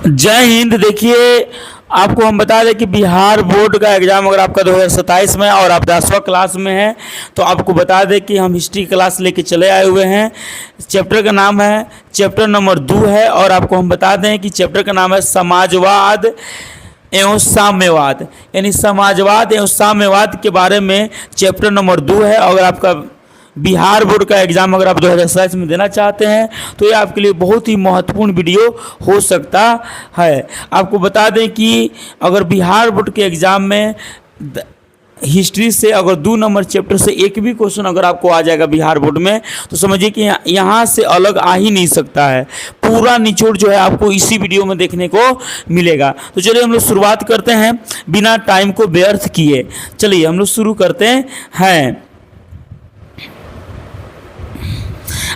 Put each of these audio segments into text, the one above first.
जय हिंद। देखिए, आपको हम बता दें कि बिहार बोर्ड का एग्ज़ाम अगर आपका 2027 में है और आप 10वां क्लास में हैं तो आपको बता दें कि हम हिस्ट्री क्लास लेके चले आए हुए हैं। चैप्टर का नाम है, चैप्टर नंबर 2 है और आपको हम बता दें कि चैप्टर का नाम है समाजवाद एवं साम्यवाद, यानी समाजवाद एवं साम्यवाद के बारे में चैप्टर नंबर 2 है। अगर आपका बिहार बोर्ड का एग्ज़ाम अगर आप 2027 में देना चाहते हैं तो ये आपके लिए बहुत ही महत्वपूर्ण वीडियो हो सकता है। आपको बता दें कि अगर बिहार बोर्ड के एग्ज़ाम में हिस्ट्री से अगर 2 नंबर चैप्टर से एक भी क्वेश्चन अगर आपको आ जाएगा बिहार बोर्ड में तो समझिए कि यहाँ से अलग आ ही नहीं सकता है। पूरा निचोड़ जो है आपको इसी वीडियो में देखने को मिलेगा। तो चलिए हम लोग शुरुआत करते हैं बिना टाइम को व्यर्थ किए। चलिए हम लोग शुरू करते हैं।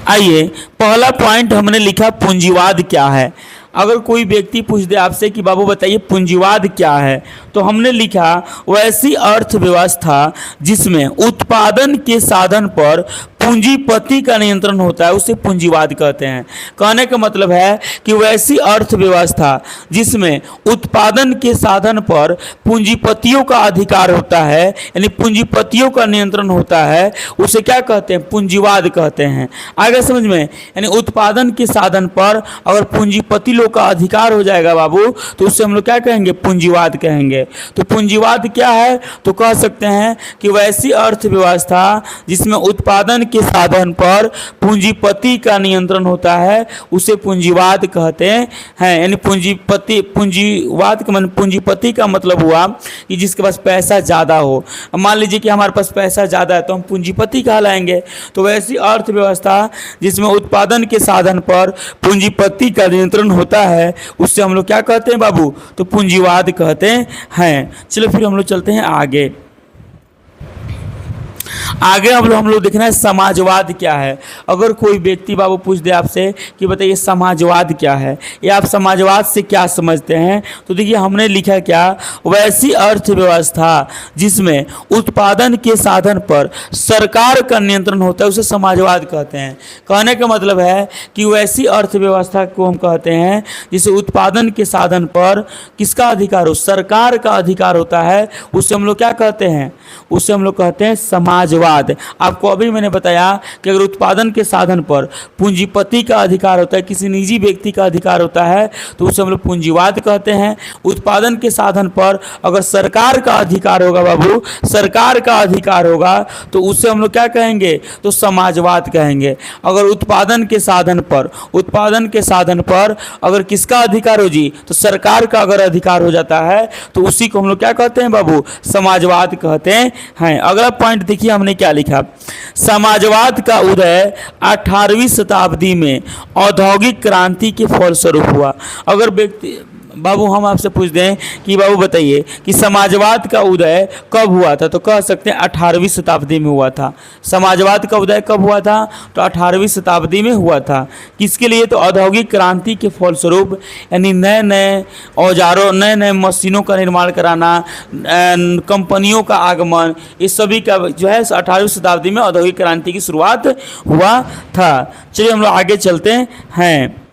आइए, पहला पॉइंट हमने लिखा पूंजीवाद क्या है। अगर कोई व्यक्ति पूछ दे आपसे कि बाबू बताइए पूंजीवाद क्या है, तो हमने लिखा वैसी अर्थव्यवस्था जिसमें उत्पादन के साधन पर पूंजीपति का नियंत्रण होता है उसे पूंजीवाद कहते हैं। कहने का मतलब है कि वैसी अर्थव्यवस्था जिसमें उत्पादन के साधन पर पूंजीपतियों का अधिकार होता है, यानी पूंजीपतियों का नियंत्रण होता है, उसे क्या कहते हैं? पूंजीवाद कहते हैं। आगे समझ में, यानी उत्पादन के साधन पर अगर पूंजीपति लोग का अधिकार हो जाएगा बाबू तो उससे हम लोग क्या कहेंगे? पूंजीवाद कहेंगे। तो पूंजीवाद क्या है? तो कह सकते हैं कि वैसी अर्थव्यवस्था जिसमें उत्पादन के साधन पर पूंजीपति का नियंत्रण होता है उसे पूंजीवाद कहते हैं। यानी पूंजीवाद का मतलब, पूंजीपति का मतलब हुआ कि जिसके पास पैसा ज़्यादा हो। मान लीजिए कि हमारे पास पैसा ज़्यादा है तो हम पूंजीपति कहलाएंगे। तो वैसी अर्थव्यवस्था जिसमें उत्पादन के साधन पर पूंजीपति का नियंत्रण होता है उससे हम लोग क्या कहते हैं बाबू? तो पूंजीवाद कहते हैं। चलो फिर हम लोग चलते हैं आगे। हम लोग देखना है समाजवाद क्या है। अगर कोई व्यक्ति बाबू पूछ दे आपसे कि बताइए समाजवाद क्या है या आप समाजवाद से क्या समझते हैं, तो देखिए हमने लिखा क्या, वैसी अर्थव्यवस्था जिसमें उत्पादन के साधन पर सरकार का नियंत्रण होता है उसे समाजवाद कहते हैं। कहने का मतलब है कि वैसी अर्थव्यवस्था को हम कहते हैं जिसे उत्पादन के साधन पर किसका अधिकार हो? सरकार का अधिकार होता है, उससे हम लोग क्या कहते हैं? उसे हम लोग कहते हैं समाजवाद। आपको अभी मैंने बताया कि अगर उत्पादन के साधन पर पूंजीपति का अधिकार होता है, किसी निजी व्यक्ति का अधिकार होता है, तो उसे हम लोग पूंजीवाद कहते हैं। उत्पादन के साधन पर अगर सरकार का अधिकार होगा बाबू, सरकार का अधिकार होगा, तो उससे हम लोग क्या कहेंगे? तो समाजवाद कहेंगे। अगर उत्पादन के साधन पर अगर किसका अधिकार हो जी, तो सरकार का अगर अधिकार हो जाता है तो उसी को हम लोग क्या कहते हैं बाबू? समाजवाद कहते हैं। अगला पॉइंट देखिए हमने क्या लिखा, समाजवाद का उदय 18वीं शताब्दी में औद्योगिक क्रांति के फलस्वरूप हुआ। अगर व्यक्ति बाबू हम आपसे पूछ दें कि बाबू बताइए कि समाजवाद का उदय कब हुआ था, तो कह सकते हैं 18वीं शताब्दी में हुआ था। समाजवाद का उदय कब हुआ था? तो 18वीं शताब्दी में हुआ था। किसके लिए? तो औद्योगिक क्रांति के फलस्वरूप, यानी नए नए औजारों, नए नए मशीनों का निर्माण कराना, कंपनियों का आगमन, इस सभी का जो है 18वीं शताब्दी में औद्योगिक क्रांति की शुरुआत हुआ था। चलिए हम लोग आगे चलते हैं।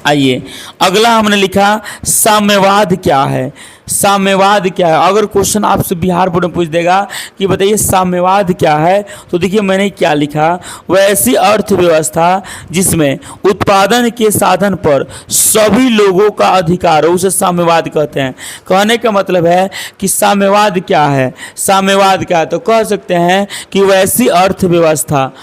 आइए, अगला हमने लिखा साम्यवाद क्या है। साम्यवाद क्या है? अगर क्वेश्चन आपसे बिहार बोर्ड में पूछ देगा कि बताइए साम्यवाद क्या है, तो देखिए मैंने क्या लिखा, वैसी अर्थव्यवस्था जिसमें उत्पादन के साधन पर सभी लोगों का अधिकार हो उसे साम्यवाद कहते हैं। कहने का मतलब है कि साम्यवाद क्या है? साम्यवाद क्या है? तो कह सकते हैं कि वैसी अर्थव्यवस्था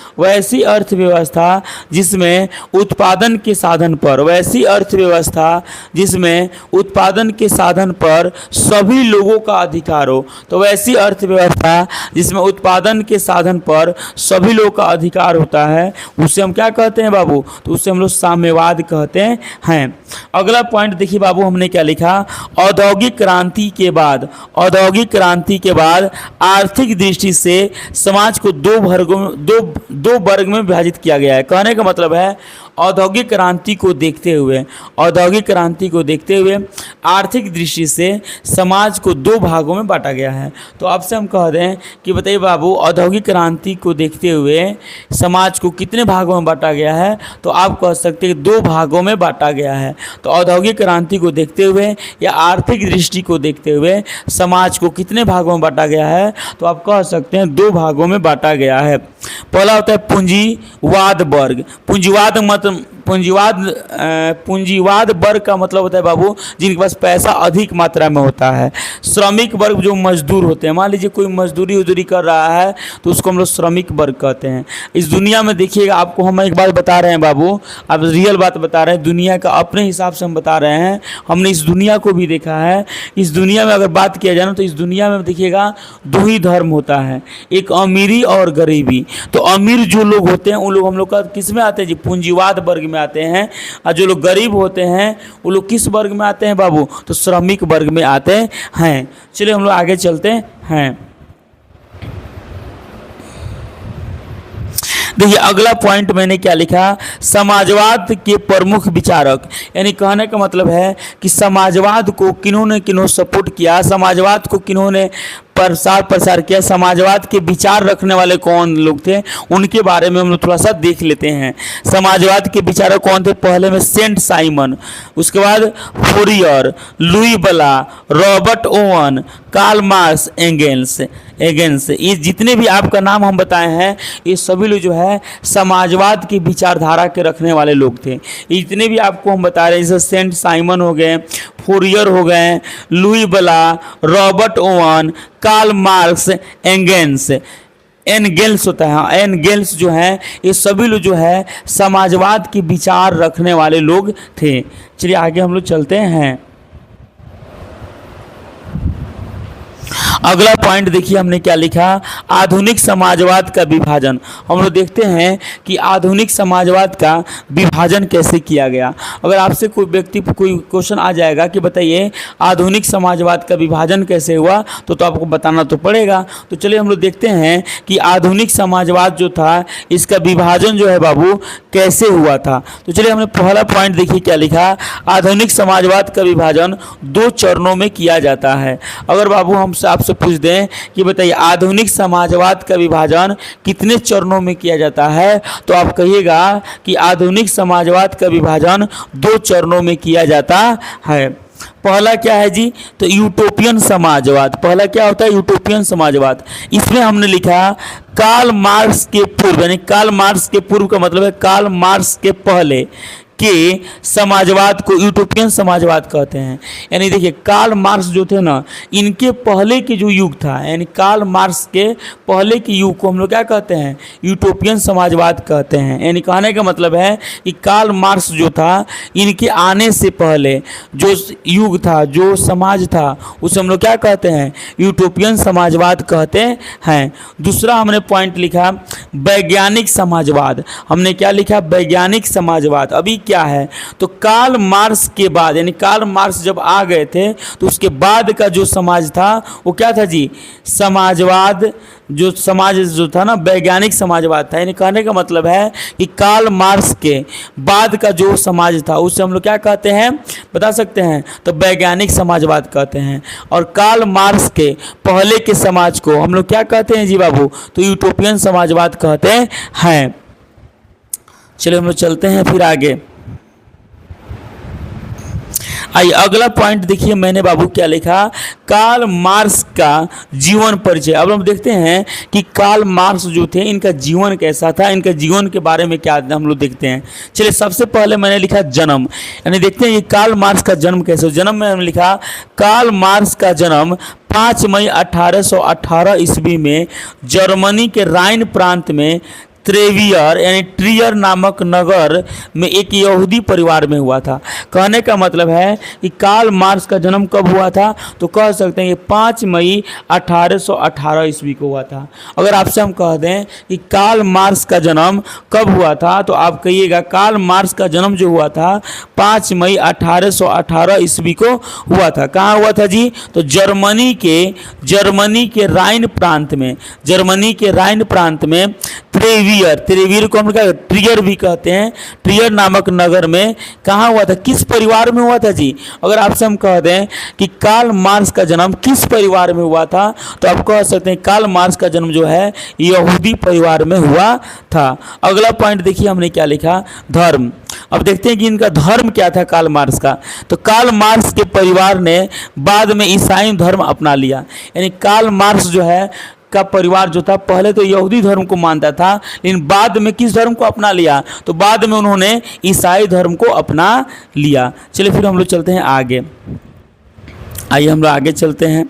जिसमें उत्पादन के साधन पर, वैसी अर्थव्यवस्था जिसमें उत्पादन के साधन पर सभी लोगों का अधिकार हो। तो वैसी अर्थव्यवस्था जिसमें उत्पादन के साधन पर सभी लोगों का अधिकार होता है उसे हम क्या कहते हैं बाबू? तो उसे हम लोग साम्यवाद कहते हैं। अगला पॉइंट देखिए बाबू हमने क्या लिखा, औद्योगिक क्रांति के बाद आर्थिक दृष्टि से समाज को दो वर्ग में विभाजित किया गया है। कहने का मतलब है औद्योगिक क्रांति को देखते हुए आर्थिक दृष्टि से समाज को दो भागों में बांटा गया है। तो आपसे हम कह दें कि बताइए बाबू, औद्योगिक क्रांति को देखते हुए समाज को कितने भागों में बांटा गया है? तो आप कह सकते हैं दो भागों में बांटा गया है। तो औद्योगिक क्रांति को देखते हुए या आर्थिक दृष्टि को देखते हुए समाज को कितने भागों में बांटा गया है? तो आप कह सकते हैं दो भागों में बांटा गया है। पहला होता है पूंजीवाद वर्ग। पूंजीवाद वर्ग का मतलब होता है बाबू जिनके पास पैसा अधिक मात्रा में होता है। श्रमिक वर्ग जो मजदूर होते हैं, मान लीजिए कोई मजदूरी उजूरी कर रहा है तो उसको हम लोग श्रमिक वर्ग कहते हैं। इस दुनिया में देखिएगा, आपको हम एक बात बता रहे हैं बाबू, आप रियल बात बता रहे हैं, दुनिया का अपने हिसाब से हम बता रहे हैं। हमने इस दुनिया को भी देखा है। इस दुनिया में अगर बात किया जाए ना तो इस दुनिया में देखिएगा दो ही धर्म होता है, एक अमीरी और गरीबी। तो अमीर जो लोग होते हैं उन लोग हम लोग का किस में आते हैं जी? पूंजीवाद वर्ग में आते हैं। और जो लोग गरीब होते हैं वो लोग किस वर्ग में आते हैं बाबू? तो श्रमिक वर्ग में आते हैं। चलिए हम लोग आगे चलते हैं। देखिए अगला पॉइंट मैंने क्या लिखा, समाजवाद के प्रमुख विचारक। यानी कहने का मतलब है कि समाजवाद को किन्होंने सपोर्ट किया, समाजवाद को किन्होंने प्रसार किया, समाजवाद के विचार रखने वाले कौन लोग थे, उनके बारे में हम लोग थोड़ा सा देख लेते हैं। समाजवाद के विचारक कौन थे? पहले में सेंट साइमन, उसके बाद Fourier, Louis Blanc, Robert Owen, Karl Marx, Engels. ये जितने भी आपका नाम हम बताए हैं ये सभी लोग जो है समाजवाद की विचारधारा के रखने वाले लोग थे। ये जितने भी आपको हम बता रहे हैं जैसे सेंट साइमन हो गए, फोरियर हो गए, Louis Blanc, Robert Owen, Karl Marx, Engels होता है। एंगेल्स जो है ये सभी लोग जो है समाजवाद के विचार रखने वाले लोग थे। चलिए आगे हम लोग चलते हैं। अगला पॉइंट देखिए हमने क्या लिखा, आधुनिक समाजवाद का विभाजन। हम लोग देखते हैं कि आधुनिक समाजवाद का विभाजन कैसे किया गया। अगर आपसे कोई व्यक्ति कोई क्वेश्चन आ जाएगा कि बताइए आधुनिक समाजवाद का विभाजन कैसे हुआ, तो आपको बताना तो पड़ेगा। तो चलिए हम लोग देखते हैं कि आधुनिक समाजवाद जो था इसका विभाजन जो है बाबू कैसे हुआ था। तो चलिए हमने पहला पॉइंट देखिए क्या लिखा, आधुनिक समाजवाद का विभाजन दो चरणों में किया जाता है। अगर बाबू हमसे आपसे पूछ दें कि बताइए आधुनिक समाजवाद का विभाजन कितने चरणों में किया जाता है, तो आप कहिएगा कि आधुनिक समाजवाद का विभाजन दो चरणों में किया जाता है। पहला क्या है जी? तो यूटोपियन समाजवाद। पहला क्या होता है? यूटोपियन समाजवाद। इसमें हमने लिखा कार्ल मार्क्स के पूर्व, यानी कार्ल मार्क्स के पूर्व का मतलब है कार्ल मार्क्स के पहले के समाजवाद को यूटोपियन समाजवाद कहते हैं। यानी देखिए कार्ल मार्क्स जो थे ना, इनके पहले के जो युग था, यानी कार्ल मार्क्स के पहले के युग को हम लोग क्या कहते हैं? यूटोपियन समाजवाद कहते हैं। यानी कहने का मतलब है कि कार्ल मार्क्स जो था इनके आने से पहले जो युग था, जो समाज था, उसे हम लोग क्या कहते हैं? यूटोपियन समाजवाद कहते हैं। दूसरा हमने पॉइंट लिखा वैज्ञानिक समाजवाद। हमने क्या लिखा? वैज्ञानिक समाजवाद। अभी क्या है? तो कार्ल मार्क्स के बाद, यानी कार्ल मार्क्स जब आ गए थे तो उसके बाद का जो समाज था वो क्या था जी? समाजवाद। जो समाज जो था ना वैज्ञानिक समाजवाद था। यानी कहने का मतलब है कि कार्ल मार्क्स के बाद का जो समाज था उसे हम लोग क्या कहते हैं, बता सकते हैं? तो वैज्ञानिक समाजवाद कहते हैं। और कार्ल मार्क्स के पहले के समाज को हम लोग क्या कहते हैं जी बाबू? तो यूटोपियन समाजवाद कहते हैं। चलिए हम लोग चलते हैं फिर आगे। आइए अगला पॉइंट देखिए मैंने बाबू क्या लिखा, कार्ल मार्क्स का जीवन परिचय। अब हम देखते हैं कि कार्ल मार्क्स जो थे इनका जीवन कैसा था, इनका जीवन के बारे में क्या हम लोग देखते हैं। चलिए सबसे पहले मैंने लिखा जन्म, यानी देखते हैं कि कार्ल मार्क्स का जन्म कैसे। जन्म में हमने लिखा कार्ल मार्क्स का जन्म 5 मई 1818 ईस्वी में जर्मनी के राइन प्रांत में ट्रेवियर यानी ट्रियर नामक नगर में एक यहूदी परिवार में हुआ था। कहने का मतलब है कि कार्ल मार्क्स का जन्म कब हुआ था, तो कह सकते हैं कि 5 मई 1818 ईस्वी को हुआ था। अगर आपसे हम कह दें कि कार्ल मार्क्स का जन्म कब हुआ था, तो आप कहिएगा कार्ल मार्क्स का जन्म जो हुआ था 5 मई 1818 ईस्वी को हुआ था। कहाँ हुआ था जी? तो जर्मनी के राइन प्रांत में, जर्मनी के राइन प्रांत में त्रिवीर को हम क्या ट्रियर भी कहते हैं, ट्रियर नामक नगर में कहाँ हुआ था, किस परिवार में हुआ था जी। अगर आपसे हम कह दें कि कार्ल मार्क्स का जन्म किस परिवार में हुआ था, तो आप कह सकते हैं कार्ल मार्क्स का जन्म जो है यहूदी परिवार में हुआ था। अगला पॉइंट देखिए हमने क्या लिखा, धर्म। अब देखते हैं कि इनका धर्म क्या था कार्ल मार्क्स का। तो कार्ल मार्क्स के परिवार ने बाद में ईसाई धर्म अपना लिया, यानी कार्ल मार्क्स जो है का परिवार जो था पहले तो यहूदी धर्म को मानता था, लेकिन बाद में किस धर्म को अपना लिया, तो बाद में उन्होंने ईसाई धर्म को अपना लिया। चलिए फिर हम लोग चलते हैं आगे। आइए हम लोग आगे चलते हैं।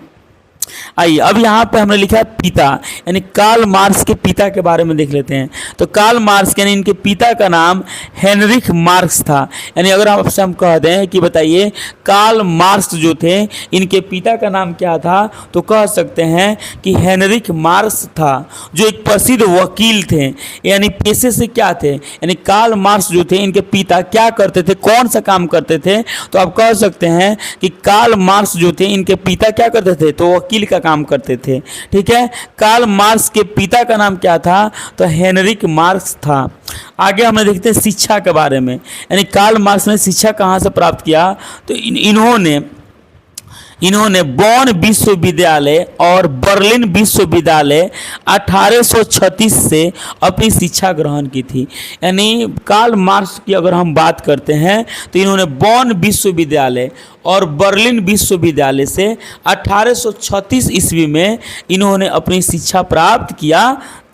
आइए अब यहाँ पे हमने लिखा है पिता, यानी कार्ल मार्क्स के पिता के बारे में देख लेते हैं। तो कार्ल मार्क्स यानी इनके पिता का नाम हेनरिक मार्क्स था। यानी अगर आपसे हम कह दें कि बताइए कार्ल मार्क्स जो थे इनके पिता का नाम क्या था, तो कह सकते हैं कि हेनरिक मार्क्स था, जो एक प्रसिद्ध वकील थे। यानी पेशे से क्या थे, यानी कार्ल मार्क्स जो थे इनके पिता क्या करते थे, कौन सा काम करते थे, तो आप कह सकते हैं कि कार्ल मार्क्स जो थे इनके पिता क्या करते थे, तो वकील का काम करते थे। ठीक है, कार्ल मार्क्स के पिता का नाम क्या था, तो हेनरिक मार्क्स था। आगे हमें देखते हैं शिक्षा के बारे में, यानी कार्ल मार्क्स ने शिक्षा कहाँ से प्राप्त किया, तो इन्होंने बॉन विश्वविद्यालय और बर्लिन विश्वविद्यालय 1836 से अपनी शिक्षा ग्रहण की थी। यानी कार्ल मार्क्स की अगर हम बात करते हैं तो इन्होंने बॉन विश्वविद्यालय और बर्लिन विश्वविद्यालय से 1836 ईस्वी में इन्होंने अपनी शिक्षा प्राप्त किया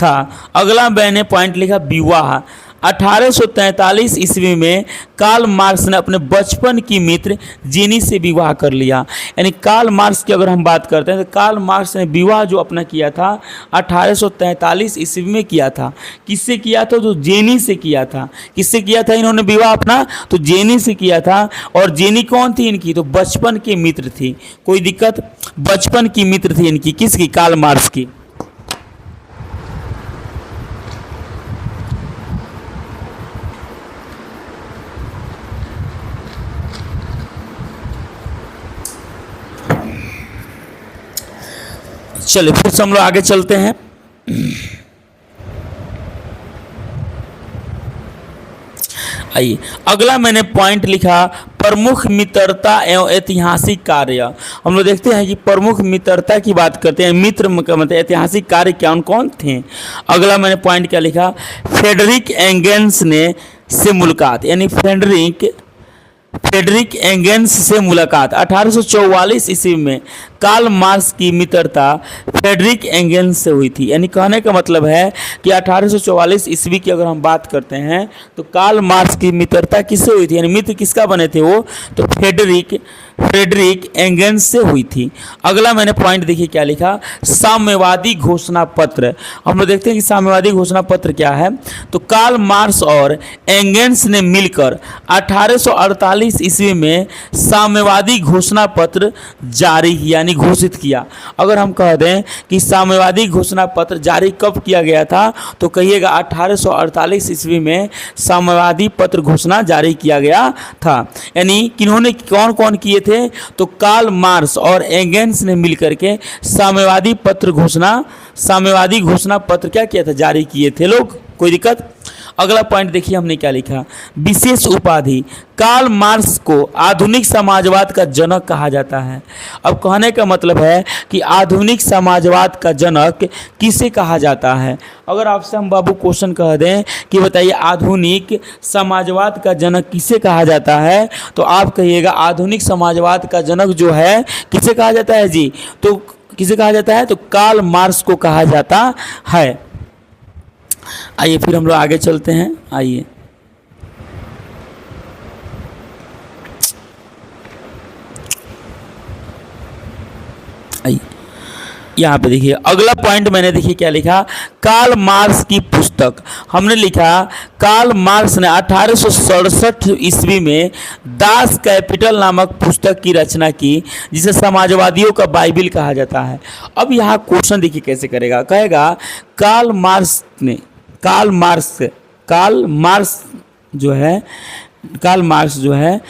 था। अगला मैंने पॉइंट लिखा विवाह। 1843 ईस्वी में कार्ल मार्क्स ने अपने बचपन की मित्र जेनी से विवाह कर लिया। यानी कार्ल मार्क्स की अगर हम बात करते हैं तो कार्ल मार्क्स ने विवाह जो अपना किया था 1843 ईस्वी में किया था। किससे किया था, तो जेनी से किया था। किससे किया था इन्होंने विवाह अपना, तो जेनी से किया था। और जेनी कौन थी इनकी, तो बचपन की मित्र थी। कोई दिक्कत, बचपन की मित्र थी इनकी, किसकी, कार्ल मार्क्स की। चलिए फिर से हम लोग आगे चलते हैं। आइए अगला मैंने पॉइंट लिखा प्रमुख मित्रता एवं ऐतिहासिक कार्य। हम लोग देखते हैं कि प्रमुख मित्रता की बात करते हैं, मित्र मतलब ऐतिहासिक कार्य कौन कौन थे। अगला मैंने पॉइंट क्या लिखा, फ्रेडरिक एंगेल्स ने से मुलाकात, यानी फ्रेडरिक एंगेल्स से मुलाकात 1844 ईस्वी में कार्ल मार्क्स की मित्रता फ्रेडरिक एंगेल्स से हुई थी। यानी कहने का मतलब है कि 1844 ईस्वी की अगर हम बात करते हैं तो कार्ल मार्क्स की मित्रता किससे हुई थी, यानी मित्र किसका बने थे वो, तो फ्रेडरिक एंगेल्स से हुई थी। अगला मैंने पॉइंट देखिए क्या लिखा, साम्यवादी घोषणा पत्र। हम लोग देखते हैं कि साम्यवादी घोषणा पत्र क्या है, तो कार्ल मार्क्स और एंगेल्स ने मिलकर 1848 ईस्वी में साम्यवादी घोषणा पत्र जारी किया, यानी घोषित किया। अगर हम कह दें कि साम्यवादी घोषणा पत्र जारी कब किया गया था, तो कहिएगा 1848 ईस्वी में साम्यवादी पत्र घोषणा जारी किया गया था। यानी किन्होंने कौन कौन किए थे, तो कार्ल मार्क्स और एंगेल्स ने मिलकर के साम्यवादी घोषणा पत्र क्या किया था, जारी किए थे लोग। कोई दिक्कत। अगला पॉइंट देखिए हमने क्या लिखा, विशेष उपाधि, कार्ल मार्क्स को आधुनिक समाजवाद का जनक कहा जाता है। अब कहने का मतलब है कि आधुनिक समाजवाद का जनक किसे कहा जाता है। अगर आपसे हम बाबू क्वेश्चन कह दें कि बताइए आधुनिक समाजवाद का जनक किसे कहा जाता है, तो आप कहिएगा आधुनिक समाजवाद का जनक जो है किसे कहा जाता है जी, तो किसे कहा जाता है, तो कार्ल मार्क्स को कहा जाता है। आइए फिर हम लोग आगे चलते हैं। आइए यहाँ पे देखिए अगला पॉइंट मैंने देखिए क्या लिखा, कार्ल मार्क्स की पुस्तक। हमने लिखा कार्ल मार्क्स ने 1867 ईस्वी में दास कैपिटल नामक पुस्तक की रचना की, जिसे समाजवादियों का बाइबिल कहा जाता है। अब यहाँ क्वेश्चन देखिए कैसे करेगा, कहेगा कार्ल मार्क्स जो है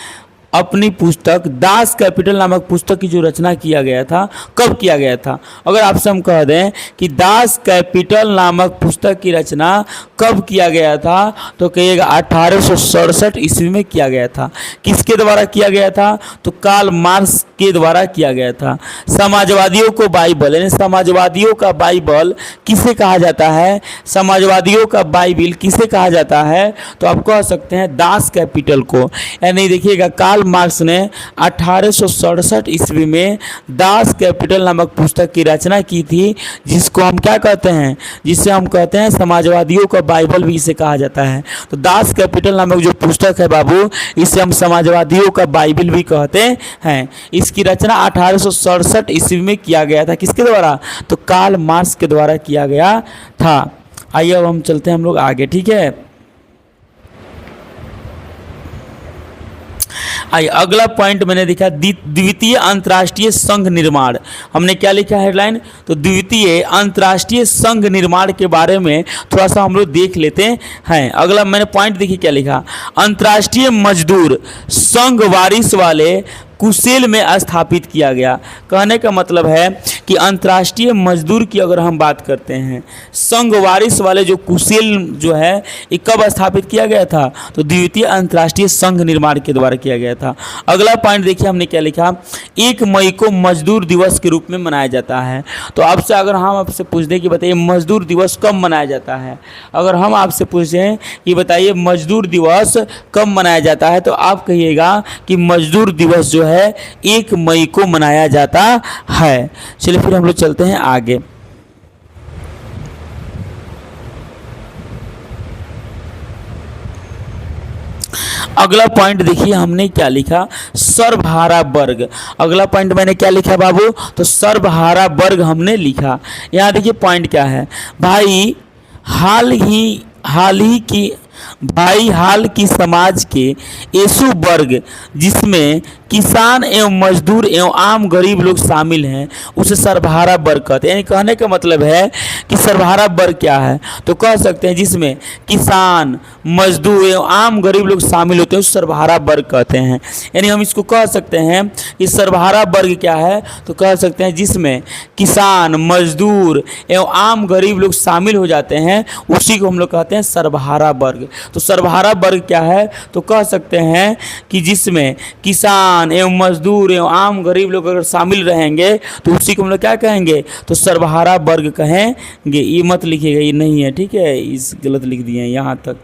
अपनी पुस्तक दास कैपिटल नामक पुस्तक की जो रचना किया गया था, कब किया गया था? अगर आपसे हम कह दें कि दास कैपिटल नामक पुस्तक की रचना कब किया गया था, तो कहिएगा 1867 ईस्वी में किया गया था। किसके द्वारा किया गया था? तो कार्ल मार्क्स के द्वारा किया गया था। समाजवादियों को बाइबल, यानी समाजवादियों का बाइबल किसे कहा जाता है? समाजवादियों का बाइबल किसे कहा जाता है? तो आप कह सकते हैं दास कैपिटल को। यानी देखिएगा कार्ल मार्क्स ने 1867 ईस्वी में दास कैपिटल नामक पुस्तक की रचना की थी, जिसको हम क्या कहते हैं? जिसे हम कहते हैं समाजवादियों का बाइबल भी इसे कहा जाता है। तो दास कैपिटल नामक जो पुस्तक है बाबू, इसे हम समाजवादियों का बाइबल भी कहते हैं। इसकी रचना 1867 ईस्वी में किया गया था। किसके द्वारा? तो कार्ल मार्क्स के द्वारा किया गया था। आइए अब हम चलते हैं हम लोग आगे, ठीक है। आइए अगला पॉइंट मैंने देखा द्वितीय अंतर्राष्ट्रीय संघ निर्माण। हमने क्या लिखा हेडलाइन? तो द्वितीय अंतर्राष्ट्रीय संघ निर्माण के बारे में थोड़ा सा हम लोग देख लेते हैं। अगला मैंने पॉइंट देखिए क्या लिखा, अंतर्राष्ट्रीय मजदूर संघ वारिस वाले कुसेल में स्थापित किया गया। कहने का मतलब है कि अंतर्राष्ट्रीय मजदूर की अगर हम बात करते हैं, संघ वारिस वाले जो कुसेल जो है ये कब स्थापित किया गया था? तो द्वितीय अंतर्राष्ट्रीय संघ निर्माण के द्वारा किया गया था। अगला पॉइंट देखिए हमने क्या लिखा, 1 मई को मजदूर दिवस के रूप में मनाया जाता है। तो आपसे अगर हम आपसे पूछ दें कि बताइए मजदूर दिवस कब मनाया जाता है, अगर हम आपसे पूछें कि बताइए मजदूर दिवस कब मनाया जाता है, तो आप कहिएगा कि मजदूर दिवस जो है 1 मई को मनाया जाता है। चलिए फिर हम लोग चलते हैं आगे। अगला पॉइंट देखिए हमने क्या लिखा, सर्वहारा वर्ग। अगला पॉइंट मैंने क्या लिखा बाबू? तो सर्वहारा वर्ग हमने लिखा। यहाँ देखिए पॉइंट क्या है भाई, हाल की समाज के ऐसो वर्ग जिसमें किसान एवं मजदूर एवं आम गरीब लोग शामिल हैं, उसे सर्वहारा वर्ग कहते हैं। यानी कहने का मतलब है कि सर्वहारा वर्ग क्या है? तो कह सकते हैं जिसमें किसान, मजदूर एवं आम गरीब लोग शामिल होते हैं, उसे सर्वहारा वर्ग कहते हैं। यानी हम इसको कह सकते हैं कि सर्वहारा वर्ग क्या है? तो कह सकते हैं जिसमें किसान, मजदूर एवं आम गरीब लोग शामिल हो जाते हैं, उसी को हम लोग कहते हैं सर्वहारा वर्ग। तो सर्वहारा वर्ग क्या है? तो कह सकते हैं कि जिसमें किसान एवं मजदूर एवं आम गरीब लोग अगर शामिल रहेंगे तो उसी को हम लोग क्या कहेंगे? तो सर्वहारा वर्ग कहेंगे। ये मत लिखिएगा, ये नहीं है, ठीक है, इस गलत लिख दिए हैं यहाँ तक,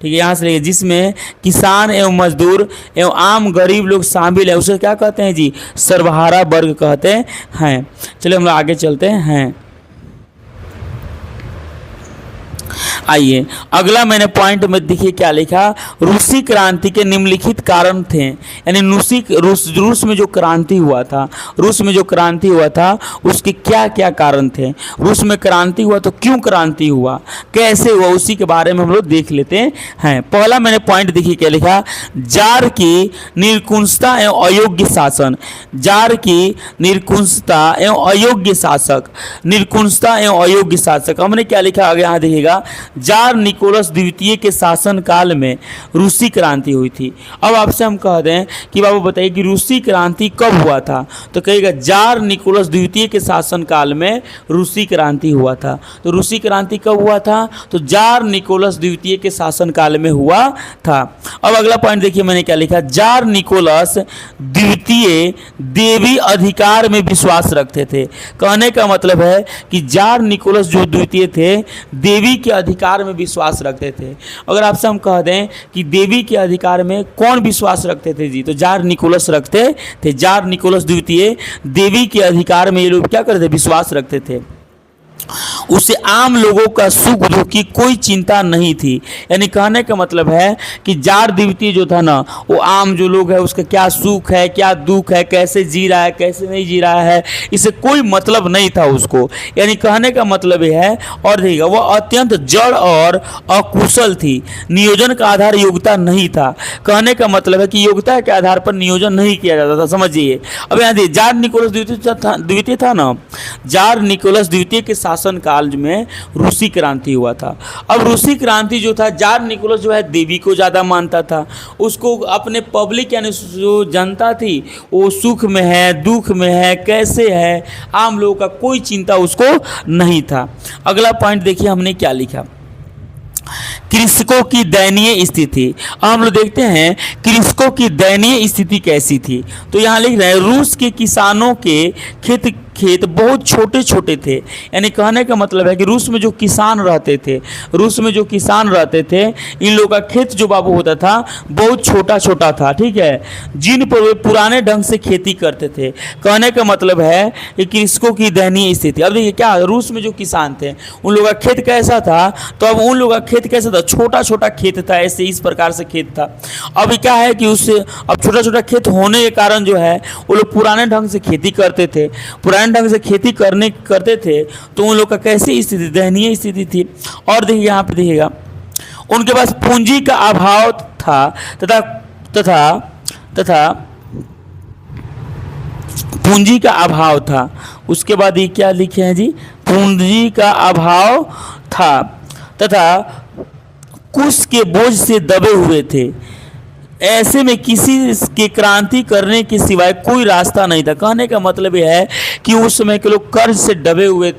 ठीक है। यहाँ से लिखिए जिसमें किसान एवं मजदूर एवं आम गरीब लोग शामिल है, उसे क्या कहते हैं जी? सर्वहारा वर्ग कहते हैं। चलिए हम लोग आगे चलते हैं। आइए अगला मैंने पॉइंट में देखिए क्या लिखा, रूसी क्रांति के निम्नलिखित कारण थे। यानी रूस में जो क्रांति हुआ था, उसके क्या क्या कारण थे? रूस में क्रांति हुआ तो क्यों क्रांति हुआ, कैसे हुआ, उसी के बारे में हम लोग देख लेते हैं। पहला मैंने पॉइंट देखिए क्या लिखा, जार की निरकुशता एवं अयोग्य शासन। जार की निरकुशता एवं अयोग्य शासक, हमने क्या लिखा आगे यहाँ देखिएगा, जार निकोलस द्वितीय के शासन काल में रूसी क्रांति हुई थी। अब आपसे हम कह दें कि बाबू बताइए कि रूसी क्रांति कब हुआ था, तो कहेगा जार निकोलस द्वितीय के शासन काल में रूसी क्रांति हुआ था। तो रूसी क्रांति कब हुआ था? तो जार निकोलस द्वितीय के शासन काल में हुआ था। अब अगला पॉइंट देखिए मैंने क्या लिखा, जार निकोलस द्वितीय देवी अधिकार में विश्वास रखते थे। कहने का मतलब है कि जार निकोलस जो द्वितीय थे देवी के अधिकार में विश्वास रखते थे। अगर आपसे हम कह दें कि देवी के अधिकार में कौन विश्वास रखते थे जी, तो जार निकोलस रखते थे। जार निकोलस द्वितीय देवी के अधिकार में ये लोग क्या करते थे? विश्वास रखते थे। उसे आम लोगों का सुख दुख की कोई चिंता नहीं थी। यानी कहने का मतलब है कि जार द्वितीय जो था ना, वो आम जो लोग है उसका क्या सुख है, क्या दुख है, कैसे जी रहा है, कैसे नहीं जी रहा है, इसे कोई मतलब नहीं था उसको। यानी कहने का मतलब यह है, और देखिएगा वह अत्यंत जड़ और अकुशल थी। नियोजन का आधार योग्यता नहीं था। कहने का मतलब है कि योग्यता के आधार पर नियोजन नहीं किया जाता था। समझिए अब यहाँ देखिए जार निकोलस द्वितीय था ना, जार निकोलस द्वितीय के शासन काल में रूसी क्रांति हुआ था। अब रूसी क्रांति जो था, जार निकोलस जो है देवी को ज़्यादा मानता था। उसको अपने पब्लिक यानी जो जनता थी वो सुख में है, दुख में है, कैसे है, आम लोगों का कोई चिंता उसको नहीं था। अगला पॉइंट देखिए हमने क्या लिखा, कृषकों की दयनीय स्थिति। अब हम लोग देखते हैं कृषकों की दयनीय स्थिति कैसी थी। तो यहाँ लिख रहे हैं रूस के किसानों के खेत बहुत छोटे छोटे थे। यानी कहने का मतलब है कि रूस में जो किसान रहते थे इन लोगों का खेत जो बाबू होता था बहुत छोटा छोटा था, ठीक है, जिन पर वे पुराने ढंग से खेती करते थे। कहने का मतलब है कि कृषकों की दयनीय स्थिति। अब देखिए क्या, रूस में जो किसान थे उन लोगों का खेत कैसा था, तो अब उन लोगों का खेत कैसा था, छोटा छोटा खेत था, ऐसे इस प्रकार से खेत था। अब क्या है कि उससे अब छोटा छोटा खेत होने के कारण जो है वो लोग पुराने ढंग से खेती करते थे, पुराने ढंग से खेती करते थे, तो उन लोग का कैसी स्थिति, दयनीय स्थिति थी। और देखिए यहाँ पे देखिएगा उनके पास पूंजी का अभाव था तथा पूंजी का अभाव था। उसके बाद ये क्या लिखे हैं जी, पूंजी का अभाव था तथा कुश के बोझ से दबे हुए थे। ऐसे में किसी के क्रांति करने के सिवाय कोई रास्ता नहीं था। कहने का मतलब यह है कि उस समय के लोग कर्ज से दबे हुए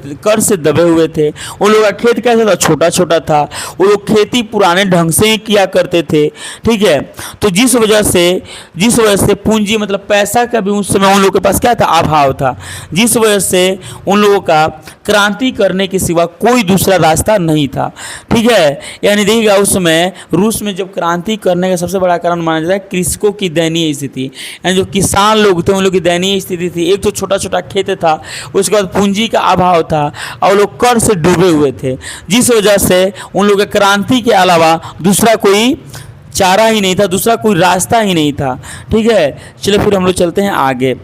थे। उन लोगों का खेत कैसा था, छोटा छोटा था। वो लोग खेती पुराने ढंग से ही किया करते थे, ठीक है। तो जिस वजह से पूंजी मतलब पैसा का भी उस समय उन लोगों के पास क्या था, अभाव था, जिस वजह से उन लोगों का क्रांति करने के सिवा कोई दूसरा रास्ता नहीं था, ठीक है। यानी देखिएगा उस समय रूस में जब क्रांति करने का सबसे बड़ा कारण माना जाता है कृषकों की दयनीय स्थिति। यानी जो किसान लोग थे उन लोग की दयनीय स्थिति थी। एक तो छोटा छोटा खेत था, उसके बाद पूंजी का अभाव था और लोग कर्ज से डूबे हुए थे, जिस वजह से उन लोगों के क्रांति के अलावा दूसरा कोई चारा ही नहीं था, दूसरा कोई रास्ता ही नहीं था, ठीक है। चलिए फिर हम लोग चलते हैं आगे।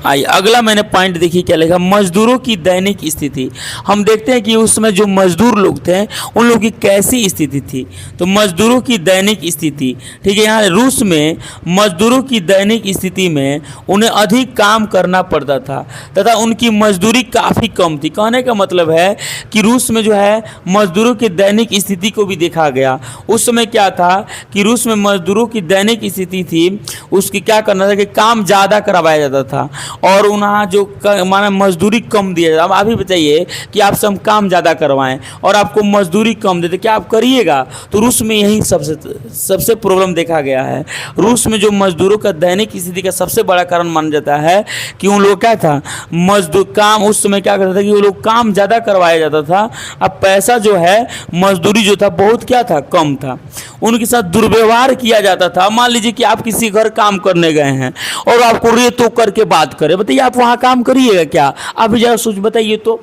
आइए अगला मैंने पॉइंट देखिए क्या लिखा, मजदूरों की दैनिक स्थिति। हम देखते हैं कि उस समय जो मजदूर लोग थे उन लोगों की कैसी स्थिति थी। तो मजदूरों की दैनिक स्थिति, ठीक है, यहाँ रूस में मजदूरों की दैनिक स्थिति में उन्हें अधिक काम करना पड़ता था तथा उनकी मजदूरी काफ़ी कम थी। कहने का मतलब है कि रूस में जो है मजदूरों की दैनिक स्थिति को भी देखा गया। उस समय क्या था कि रूस में मजदूरों की दैनिक स्थिति थी, उसकी क्या करना था कि काम ज़्यादा करवाया जाता था और उन्हें जो माना मजदूरी कम दिया जाता। अब आप ही बताइए कि आपसे हम काम ज़्यादा करवाएं और आपको मजदूरी कम देते, क्या आप करिएगा? तो रूस में यही सबसे प्रॉब्लम देखा गया है। रूस में जो मजदूरों का दैनिक स्थिति का सबसे बड़ा कारण माना जाता है कि उन लोग क्या था, मजदूर काम उस समय क्या करता था कि वो लोग काम ज़्यादा करवाया जाता था। अब पैसा जो है मजदूरी जो था बहुत क्या था, कम था। उनके साथ दुर्व्यवहार किया जाता था। मान लीजिए कि आप किसी घर काम करने गए हैं और आपको रे तो करके बात करे, बताइए आप वहाँ काम करिएगा क्या? आप भी जरा सोच बताइए। तो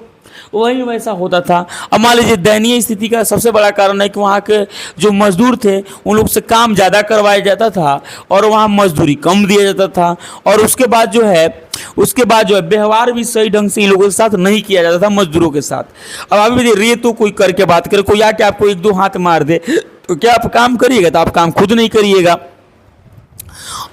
वही वैसा होता था। अब मान लीजिए दयनीय स्थिति का सबसे बड़ा कारण है कि वहाँ के जो मजदूर थे उन लोग से काम ज़्यादा करवाया जाता था और वहाँ मजदूरी कम दिया जाता था। और उसके बाद जो है व्यवहार भी सही ढंग से इन लोगों के साथ नहीं किया जाता था, मजदूरों के साथ। अब आप भी रे तो कोई करके बात करे, कोई आके आपको एक दो हाथ मार दे तो क्या आप काम करिएगा? तो आप काम खुद नहीं करिएगा।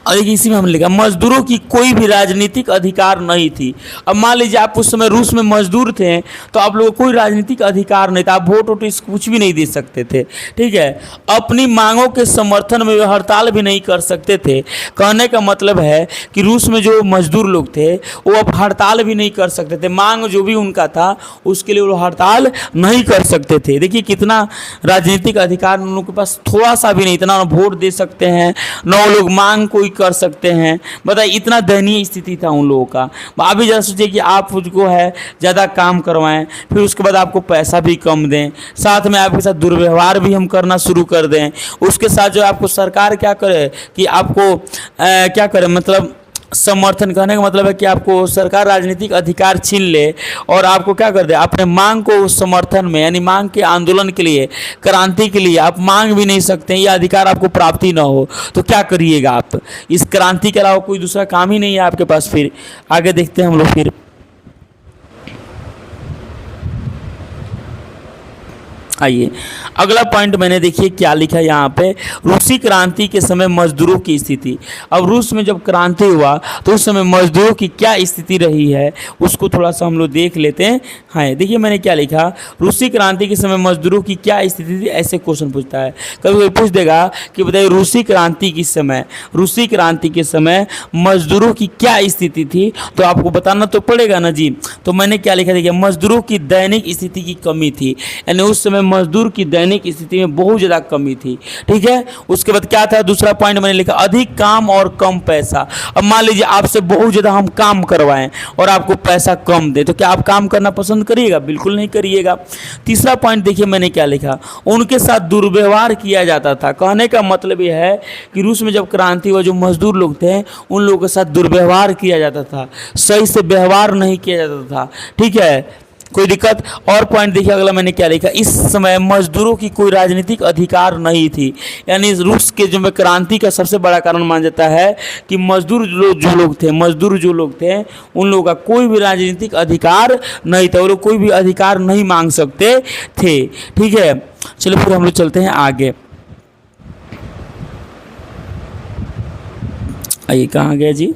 और इसी में हमने लिखा मजदूरों की कोई भी राजनीतिक अधिकार नहीं थी। अब मान लीजिए आप उस समय रूस में मजदूर थे तो आप लोगों को कोई राजनीतिक अधिकार नहीं था, आप वोट कुछ भी नहीं दे सकते थे, ठीक है। अपनी मांगों के समर्थन में वे हड़ताल भी नहीं कर सकते थे। कहने का मतलब है कि रूस में जो मजदूर लोग थे वो अब हड़ताल भी नहीं कर सकते थे। मांग जो भी उनका था उसके लिए वो हड़ताल नहीं कर सकते थे। देखिए कितना राजनीतिक अधिकार उन लोगों के पास थोड़ा सा भी नहीं, इतना वोट दे सकते हैं न वो लोग मांग कोई कर सकते हैं। बताइए इतना दयनीय स्थिति था उन लोगों का। आप भी जरा सोचिए कि आप उसको है ज़्यादा काम करवाएं, फिर उसके बाद आपको पैसा भी कम दें, साथ में आपके साथ दुर्व्यवहार भी हम करना शुरू कर दें। उसके साथ जो आपको सरकार क्या करे कि आपको क्या करे, मतलब समर्थन। कहने का मतलब है कि आपको सरकार राजनीतिक अधिकार छीन ले और आपको क्या कर दे, अपने मांग को समर्थन में यानी मांग के आंदोलन के लिए, क्रांति के लिए आप मांग भी नहीं सकते, ये अधिकार आपको प्राप्ति ना हो तो क्या करिएगा आप? इस क्रांति के अलावा कोई दूसरा काम ही नहीं है आपके पास। फिर आगे देखते हैं हम लोग। फिर आइए अगला पॉइंट मैंने देखिए क्या लिखा है यहाँ पे, रूसी क्रांति के समय मजदूरों की स्थिति। अब रूस में जब क्रांति हुआ तो उस समय मजदूरों की क्या स्थिति रही है उसको थोड़ा सा हम लोग देख लेते हैं। हाँ देखिए मैंने क्या लिखा, रूसी क्रांति के समय मजदूरों की क्या स्थिति थी, ऐसे क्वेश्चन पूछता है। कभी कोई पूछ देगा कि बताइए रूसी क्रांति के समय, रूसी क्रांति के समय मजदूरों की क्या स्थिति थी, तो आपको बताना तो पड़ेगा ना जी। तो मैंने क्या लिखा, देखिए मजदूरों की दैनिक स्थिति की कमी थी, यानी उस समय मजदूर की दैनिक स्थिति में बहुत ज़्यादा कमी थी। ठीक है, उसके बाद क्या था, दूसरा पॉइंट मैंने लिखा अधिक काम और कम पैसा। अब मान लीजिए आपसे बहुत ज़्यादा हम काम करवाएं और आपको पैसा कम दे, तो क्या आप काम करना पसंद करिएगा? बिल्कुल नहीं करिएगा। तीसरा पॉइंट देखिए मैंने क्या लिखा, उनके साथ दुर्व्यवहार किया जाता था। कहने का मतलब यह है कि रूस में जब क्रांति हुआ, जो मजदूर लोग थे उन लोगों के साथ दुर्व्यवहार किया जाता था, सही से व्यवहार नहीं किया जाता था। ठीक है, कोई दिक्कत। और पॉइंट देखिए अगला मैंने क्या लिखा, इस समय मजदूरों की कोई राजनीतिक अधिकार नहीं थी। यानी रूस के जो क्रांति का सबसे बड़ा कारण माना जाता है कि मजदूर जो लोग थे उन लोगों का कोई भी राजनीतिक अधिकार नहीं था, वो लोग कोई भी अधिकार नहीं मांग सकते थे। ठीक है, चलो फिर हम लोग चलते हैं आगे। आइए कहाँ गए जी,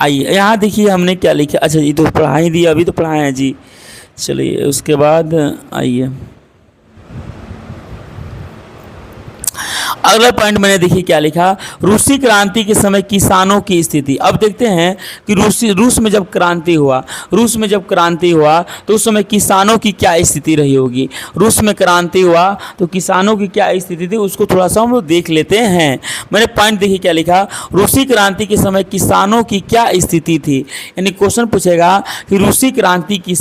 आइए यहाँ देखिए हमने क्या लिखा। अच्छा ये तो पढ़ा ही दिया, अभी तो पढ़ाए हैं जी। चलिए उसके बाद आइए अगला पॉइंट मैंने देखिए क्या लिखा, रूसी क्रांति के समय किसानों की स्थिति। अब देखते हैं कि रूस में जब क्रांति हुआ तो उस समय किसानों की क्या स्थिति रही होगी। रूस में क्रांति हुआ तो किसानों की क्या स्थिति थी उसको थोड़ा सा हम लोग देख लेते हैं। मैंने पॉइंट देखिए क्या लिखा, रूसी क्रांति के समय किसानों की क्या स्थिति थी। यानी क्वेश्चन पूछेगा कि रूसी क्रांति के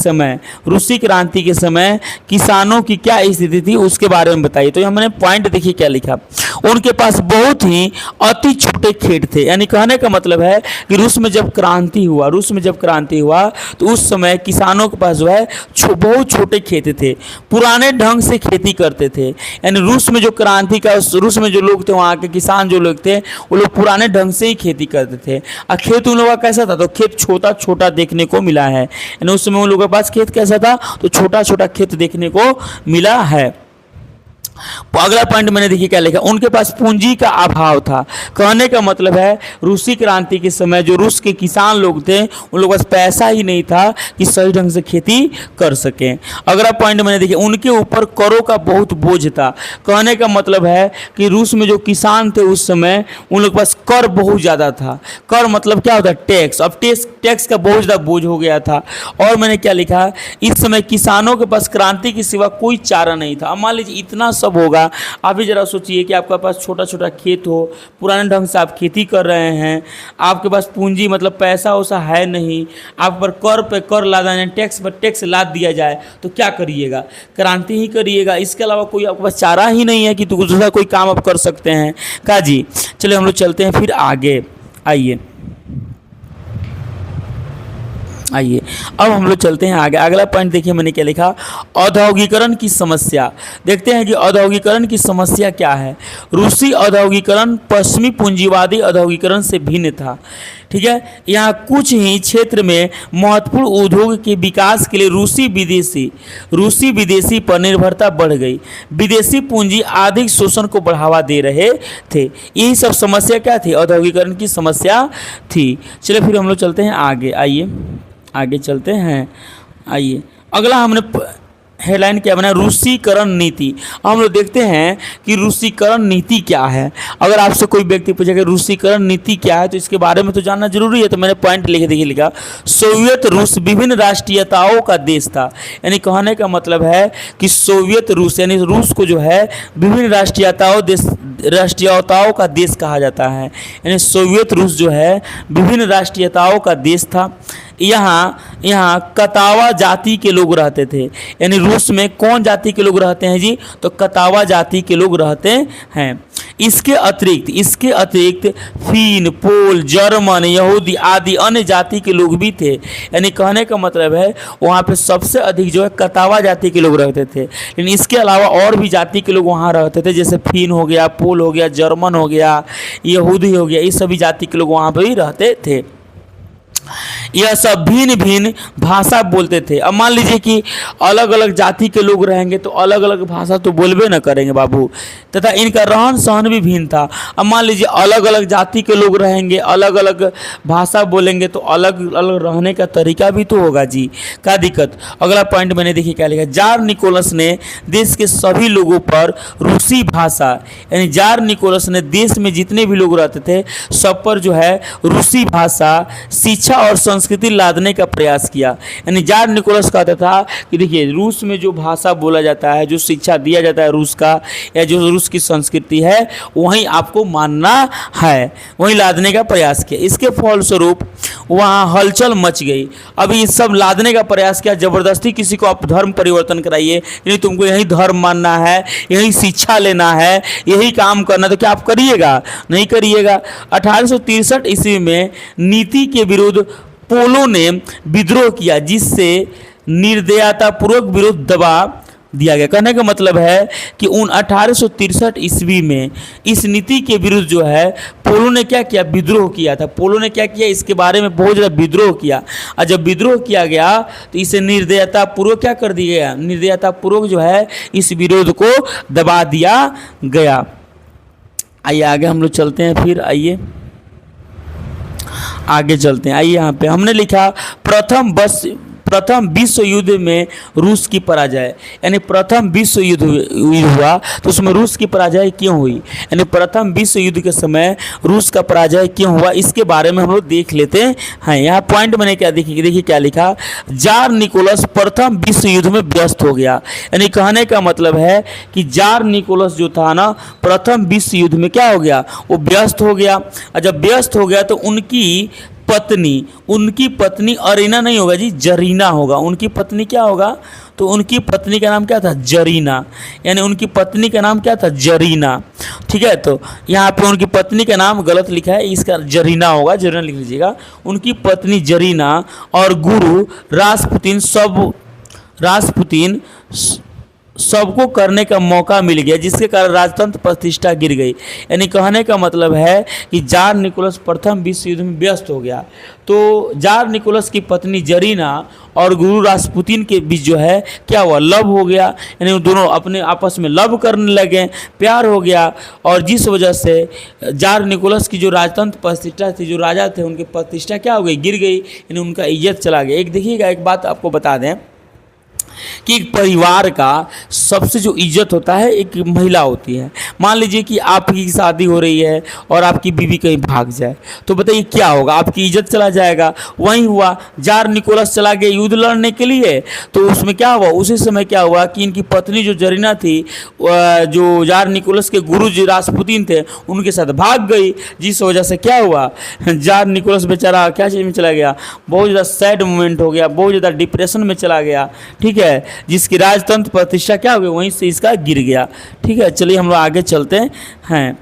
समय किसानों की क्या स्थिति थी उसके बारे में बताइए। तो यहाँ मैंने पॉइंट देखिए क्या लिखा, उनके पास बहुत ही अति छोटे खेत थे। यानी कहने का मतलब है कि रूस में जब क्रांति हुआ तो उस समय किसानों के पास जो है बहुत छोटे खेत थे, पुराने ढंग से खेती करते थे। यानी रूस में रूस में जो लोग थे, वहाँ के किसान जो लोग थे वो लोग पुराने ढंग से ही खेती करते थे। और खेत उन लोगों का कैसा था, तो खेत छोटा छोटा देखने को मिला है। यानी उस समय उन लोगों के पास खेत कैसा था, तो छोटा छोटा खेत देखने को मिला है। अगला पॉइंट मैंने देखिए क्या लिखा, उनके पास पूंजी का अभाव था। कहने का मतलब है रूसी क्रांति के समय जो रूस के किसान लोग थे उन लोगों के पास पैसा ही नहीं था कि सही ढंग से खेती कर सकें। अगला पॉइंट मैंने देखिए, उनके ऊपर करों का बहुत बोझ था। कहने का मतलब है कि रूस में जो किसान थे उस समय उन लोगों के पास कर बहुत ज़्यादा था। कर मतलब क्या होता है, टैक्स। अब टैक्स का बहुत ज़्यादा बोझ हो गया था। और मैंने क्या लिखा, इस समय किसानों के पास क्रांति के सिवा कोई चारा नहीं था। अब मान लीजिए इतना सब होगा, आप भी जरा सोचिए कि आपके पास छोटा छोटा खेत हो, पुराने ढंग से आप खेती कर रहे हैं, आपके पास पूंजी मतलब पैसा वैसा है नहीं, आप पर कर लादा है, टैक्स पर टैक्स लाद दिया जाए, तो क्या करिएगा, क्रांति ही करिएगा। इसके अलावा कोई आपके पास चारा ही नहीं है कि दूसरा कोई काम आप कर सकते हैं का जी। चलिए हम लोग चलते हैं फिर आगे। आइए अब हम लोग चलते हैं आगे। अगला पॉइंट देखिए मैंने क्या लिखा, औद्योगिकरण की समस्या। देखते हैं कि औद्योगिकरण की समस्या क्या है। रूसी औद्योगिकरण पश्चिमी पूंजीवादी औद्योगिकरण से भिन्न था। ठीक है, यहाँ कुछ ही क्षेत्र में महत्वपूर्ण उद्योग के विकास के लिए रूसी विदेशी पर निर्भरता बढ़ गई। विदेशी पूंजी आर्थिक शोषण को बढ़ावा दे रहे थे। यही सब समस्या क्या थी, औद्योगिकरण की समस्या थी। चलिए फिर हम लोग चलते हैं आगे। आगे चलते हैं। आइए अगला हमने हेडलाइन क्या बना, रूसीकरण नीति। हम लोग देखते हैं कि रूसीकरण नीति क्या है। अगर आपसे कोई व्यक्ति पूछेगा रूसीकरण नीति क्या है तो इसके बारे में तो जानना जरूरी है। तो मैंने पॉइंट लिखा, सोवियत रूस विभिन्न राष्ट्रीयताओं का देश था। यानी कहने का मतलब है कि सोवियत रूस यानी रूस को जो है विभिन्न राष्ट्रीयताओं का देश कहा जाता है। यानी सोवियत रूस जो है विभिन्न राष्ट्रीयताओं का देश था। यहाँ कतावा जाति के लोग रहते थे। यानी रूस में कौन जाति के लोग रहते हैं जी, तो कतावा जाति के लोग रहते हैं। इसके अतिरिक्त फिन, पोल, जर्मन, यहूदी आदि अन्य जाति के लोग भी थे। यानी कहने का मतलब है वहाँ पे सबसे अधिक जो है कतावा जाति के लोग रहते थे। लेकिन इसके अलावा और भी जाति के लोग वहाँ रहते थे, जैसे फिन हो गया, पोल हो गया, जर्मन हो गया, यहूदी हो गया, ये सभी जाति के लोग वहाँ पर भी रहते थे। यह सब भिन्न भिन्न भाषा बोलते थे। अब मान लीजिए कि अलग अलग जाति के लोग रहेंगे तो अलग अलग भाषा तो बोलबे न करेंगे बाबू, तथा इनका रहन सहन भी भिन्न था। अब मान लीजिए अलग अलग जाति के लोग रहेंगे, अलग अलग भाषा बोलेंगे तो अलग अलग रहने का तरीका भी तो होगा जी, क्या दिक्कत। अगला पॉइंट मैंने देखिए क्या लिखा, जार निकोलस ने देश के सभी लोगों पर रूसी भाषा, यानी जार निकोलस ने देश में जितने भी लोग रहते थे सब पर जो है रूसी भाषा, शिक्षा और संस्कृति लादने का प्रयास किया। यानी जार निकोलस कहता था कि देखिए रूस में जो भाषा बोला जाता है, जो शिक्षा दिया जाता है रूस का, या जो रूस की संस्कृति है वहीं आपको मानना है, वहीं लादने का प्रयास किया। इसके फलस्वरूप वहाँ हलचल मच गई। अभी इस सब लादने का प्रयास किया, जबरदस्ती किसी को आप धर्म परिवर्तन कराइए, यानी तुमको यही धर्म मानना है, यही शिक्षा लेना है, यही काम करना, तो क्या आप करिएगा? नहीं करिएगा। 1863 ईस्वी में नीति के विरुद्ध पोलो ने विद्रोह किया, जिससे निर्दयतापूर्वक विरोध दबा दिया गया। कहने का मतलब है कि 1863 ईस्वी में इस नीति के विरुद्ध जो है पोलो ने क्या किया? विद्रोह किया था। पोलो ने क्या किया? इसके बारे में बहुत ज़्यादा विद्रोह किया, और जब विद्रोह किया गया तो इसे निर्दयतापूर्वक क्या कर दिया गया? निर्दयतापूर्वक जो है इस विरोध को दबा दिया गया। आइए आगे हम लोग चलते हैं, फिर आइए आगे चलते हैं। आइए यहाँ पे हमने लिखा प्रथम विश्व युद्ध में रूस की पराजय, यानी प्रथम विश्व युद्ध हुआ तो उसमें रूस की पराजय क्यों हुई, यानी प्रथम विश्व युद्ध के समय रूस का पराजय क्यों हुआ, इसके बारे में हम लोग देख लेते हैं। यहाँ पॉइंट मैंने क्या देखिए क्या लिखा, जार निकोलस प्रथम विश्व युद्ध में व्यस्त हो गया। यानी कहने का मतलब है कि जार निकोलस जो था ना, प्रथम विश्व युद्ध में क्या हो गया? वो व्यस्त हो गया, और जब व्यस्त हो गया तो उनकी पत्नी अरीना नहीं होगा जी, जरीना होगा। उनकी पत्नी क्या होगा? तो उनकी पत्नी का नाम क्या था? जरीना। यानी उनकी पत्नी का नाम क्या था? जरीना। ठीक है, तो यहाँ पे उनकी पत्नी का नाम गलत लिखा है, इसका जरीना होगा, जरीना लिख लीजिएगा। उनकी पत्नी जरीना और गुरु रासपुतीन सबको करने का मौका मिल गया, जिसके कारण राजतंत्र प्रतिष्ठा गिर गई। यानी कहने का मतलब है कि जार निकोलस प्रथम विश्व युद्ध में व्यस्त हो गया, तो जार निकोलस की पत्नी जरीना और गुरु रासपुतीन के बीच जो है क्या हुआ? लव हो गया। यानी दोनों अपने आपस में लव करने लगे, प्यार हो गया, और जिस वजह से जार निकोलस की जो राजतंत्र प्रतिष्ठा थी, जो राजा थे, उनकी प्रतिष्ठा क्या हो गई? गिर गई, यानी उनका इज्जत चला गया। एक देखिएगा, एक बात आपको बता दें कि एक परिवार का सबसे जो इज्जत होता है एक महिला होती है। मान लीजिए कि आपकी शादी हो रही है और आपकी बीवी कहीं भाग जाए, तो बताइए क्या होगा? आपकी इज्जत चला जाएगा। वही हुआ, जार निकोलस चला गया युद्ध लड़ने के लिए, तो उसमें क्या हुआ? उसी समय क्या हुआ कि इनकी पत्नी जो जरीना थी, जो जार निकोलस के गुरु जी रासपुतीन थे, उनके साथ भाग गई, जिस वजह से क्या हुआ? जार निकोलस बेचारा क्या चीज़ में चला गया? बहुत ज़्यादा सैड मोमेंट हो गया, बहुत ज़्यादा डिप्रेशन में चला गया। ठीक है, जिसकी राजतंत्र प्रतिष्ठा क्या हो गई? वहीं से इसका गिर गया। ठीक है, चलिए हम लोग आगे चलते हैं।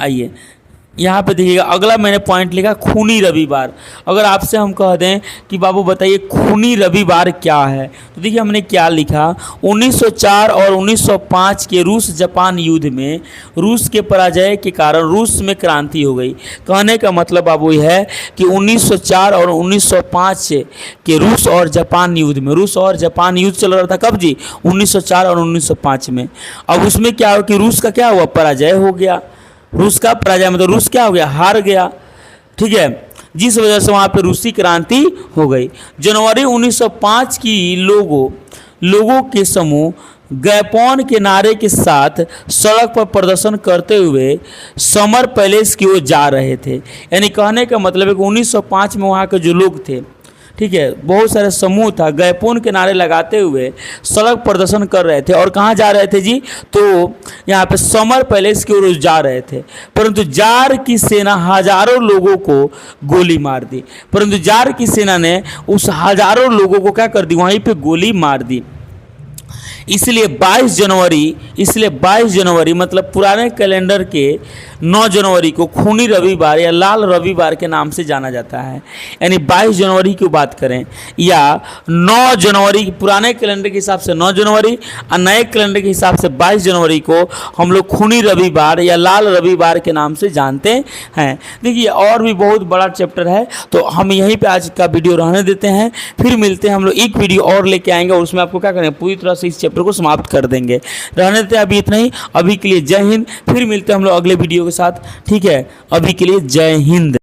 आइए यहाँ पे देखिएगा, अगला मैंने पॉइंट लिखा खूनी रविवार। अगर आपसे हम कह दें कि बाबू बताइए खूनी रविवार क्या है, तो देखिए हमने क्या लिखा, 1904 और 1905 के रूस जापान युद्ध में रूस के पराजय के कारण रूस में क्रांति हो गई। कहने का मतलब बाबू यह है कि 1904 और 1905 के रूस और जापान युद्ध में, रूस और जापान युद्ध चल रहा था कब जी? 1904 और 1905 में। अब उसमें क्या हो कि रूस का क्या हुआ? पराजय हो गया। रूस का पराजय मतलब रूस क्या हो गया? हार गया। ठीक है, जिस वजह से वहाँ पे रूसी क्रांति हो गई। जनवरी 1905 की लोगों के समूह गैपोन के नारे के साथ सड़क पर प्रदर्शन करते हुए समर पैलेस की ओर जा रहे थे। यानी कहने का मतलब है कि 1905 में वहाँ के जो लोग थे, ठीक है, बहुत सारे समूह था, गैपोन के नारे लगाते हुए सड़क प्रदर्शन कर रहे थे। और कहाँ जा रहे थे जी? तो यहाँ पे समर पैलेस की ओर जा रहे थे। परंतु जार की सेना हजारों लोगों को गोली मार दी। परंतु जार की सेना ने उस हजारों लोगों को क्या कर दी? वहीं पे गोली मार दी। इसलिए 22 जनवरी मतलब पुराने कैलेंडर के 9 जनवरी को खूनी रविवार या लाल रविवार के नाम से जाना जाता है। यानी 22 जनवरी की बात करें या 9 जनवरी, पुराने कैलेंडर के हिसाब से 9 जनवरी और नए कैलेंडर के हिसाब से 22 जनवरी को हम लोग खूनी रविवार या लाल रविवार के नाम से जानते हैं। देखिए और भी बहुत बड़ा चैप्टर है, तो हम यहीं पे आज का वीडियो रहने देते हैं। फिर मिलते हैं, हम लोग एक वीडियो और लेके आएंगे और उसमें आपको क्या करेंगे, पूरी तरह से इस चैप्टर को समाप्त कर देंगे। रहने देते हैं अभी इतना ही, अभी के लिए जय हिंद। फिर मिलते हैं हम लोग अगले वीडियो के साथ, ठीक है। अभी के लिए जय हिंद।